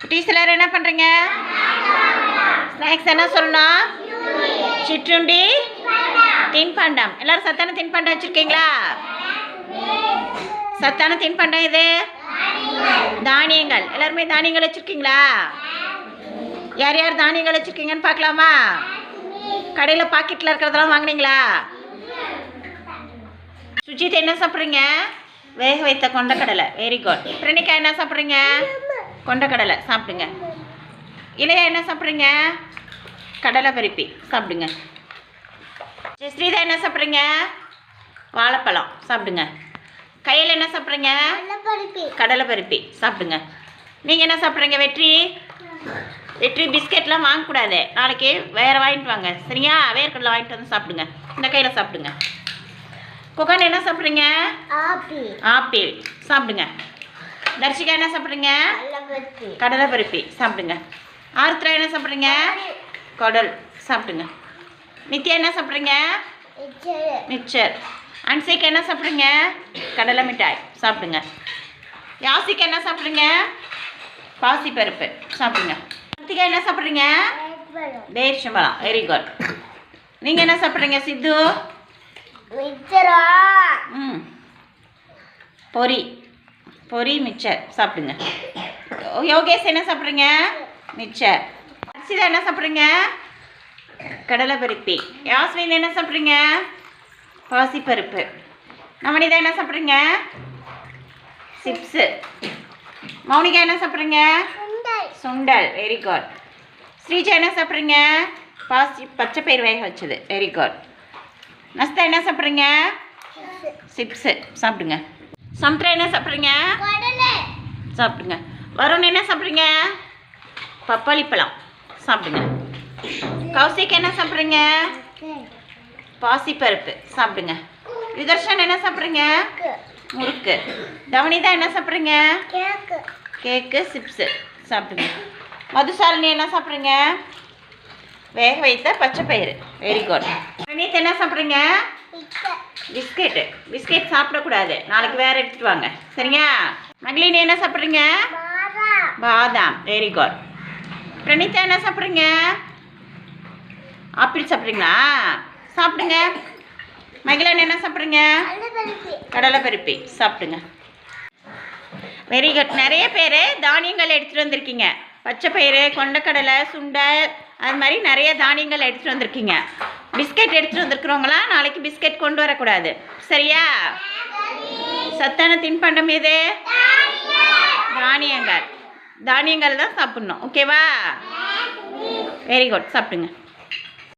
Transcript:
குட்டீஸ் எல்லாரும் என்ன பண்ணுறீங்க? ஸ்நாக்ஸ் என்ன சொல்லணும்? சிற்றுண்டி, தின்பண்டம். எல்லாரும் சத்தான தின்பண்டம் வச்சுருக்கீங்களா? சத்தான தின்பண்டம் இது தானியங்கள். எல்லாருமே தானியங்கள் வச்சுருக்கீங்களா? யார் யார் தானியங்கள் வச்சுருக்கீங்கன்னு பார்க்கலாமா? கடையில் பாக்கெட்டில் இருக்கிறதெல்லாம் வாங்கினீங்களா? சுஜித் என்ன சாப்பிட்றீங்க? வேக வைத்த கொண்டக்கடலை. Very good. பிரணிகா என்ன சாப்பிட்றீங்க? கொண்டக்கடலை சாப்பிடுங்க. இளையா என்ன சாப்பிட்றீங்க? கடலை பருப்பி சாப்பிடுங்க. ஸ்ரீதா என்ன சாப்பிட்றீங்க? வாழைப்பழம் சாப்பிடுங்க. கையில் என்ன சாப்பிட்றீங்க? கடலை பருப்பி சாப்பிடுங்க. நீங்கள் என்ன சாப்பிட்றீங்க? வெற்றி பிஸ்கெட்லாம் வாங்கக்கூடாது. நாளைக்கு வேறு வாங்கிட்டு வாங்க, சரியா? வேர்க்கடலை வாங்கிட்டு வந்து சாப்பிடுங்க. இந்த கையில் சாப்பிடுங்க. குகன் என்ன சாப்பிட்றீங்க? ஆப்பிள் சாப்பிடுங்க. தர்ஷிகா என்ன சாப்பிட்றீங்க? கடலை பருப்பி சாப்பிடுங்க. ஆருத்ரா என்ன சாப்பிட்றீங்க? குடல் சாப்பிடுங்க. நித்யா என்ன சாப்பிட்றீங்க? மிக்சர். அன்சிக் என்ன சாப்பிட்றீங்க? கடலை மிட்டாய் சாப்பிடுங்க. யாசிக் என்ன சாப்பிட்றீங்க? பாசிப்பருப்பு சாப்பிடுங்க. கார்த்திகா என்ன சாப்பிட்றீங்க? பேரிச்சம்பழம். Very good. நீங்கள் என்ன சாப்பிட்றீங்க சித்து? பொரி மிக்சர் சாப்பிடுங்க. யோகேஷ் என்ன சாப்பிட்றீங்க? மிக்சர். அர்ஷிதா என்ன சாப்பிட்றீங்க? கடலை பருப்பி. யாஸ்மின் என்ன சாப்பிட்றீங்க? பாசிப்பருப்பு. நவனிதா என்ன சாப்பிட்றீங்க? சிப்ஸு. மௌனிகா என்ன சாப்பிட்றீங்க? சுண்டல். Very good. ஸ்ரீஜா என்ன சாப்பிட்றீங்க? பச்சை பயிர் வேக வச்சது. Very good. நஸ்தா என்ன சாப்பிட்றீங்க? சிப்ஸு சாப்பிடுங்க. சம்த்ரா என்ன சாப்பிட்றீங்க? சாப்பிடுங்க. வருண் என்ன சாப்பிட்றீங்க? பப்பாளி பழம் சாப்பிடுங்க. கௌசிக் என்ன சாப்பிட்றீங்க? பாசிப்பருப்பு சாப்பிடுங்க. விதர்ஷன் என்ன சாப்பிட்றீங்க? முறுக்கு. தவனிதா என்ன சாப்பிட்றீங்க? கேக்கு சிப்ஸு சாப்பிடுங்க. மதுசாலினி என்ன சாப்பிட்றீங்க? வேக வைத்த பச்சை பயிறு. Very good. பிரனீத் என்ன சாப்பிட்றீங்க? பிஸ்கெட் சாப்பிடக்கூடாது, நாளைக்கு வேறு எடுத்துகிட்டு வாங்க, சரியா? மகளினி என்ன சாப்பிட்றீங்க? பாதாம். Very good. பிரணிதா என்ன சாப்பிட்றீங்க? ஆப்பிள் சாப்பிட்றீங்களா? சாப்பிடுங்க. மகிழன் என்ன சாப்பிட்றீங்க? கடலை பருப்பி சாப்பிடுங்க. Very good. நிறைய பேர் தானியங்கள் எடுத்துகிட்டு வந்திருக்கீங்க. பச்சை பயிறு, கொண்டக்கடலை, சுண்டல், அது மாதிரி நிறைய தானியங்கள் எடுத்துகிட்டு வந்திருக்கீங்க. பிஸ்கெட் எடுத்துகிட்டு வந்திருக்கிறவங்களாம் நாளைக்கு பிஸ்கெட் கொண்டு வரக்கூடாது, சரியா? சத்தான தின்பண்டம் எது? தானியங்கள் தான் சாப்பிட்ணும், ஓகேவா? Very good. சாப்பிடுங்க.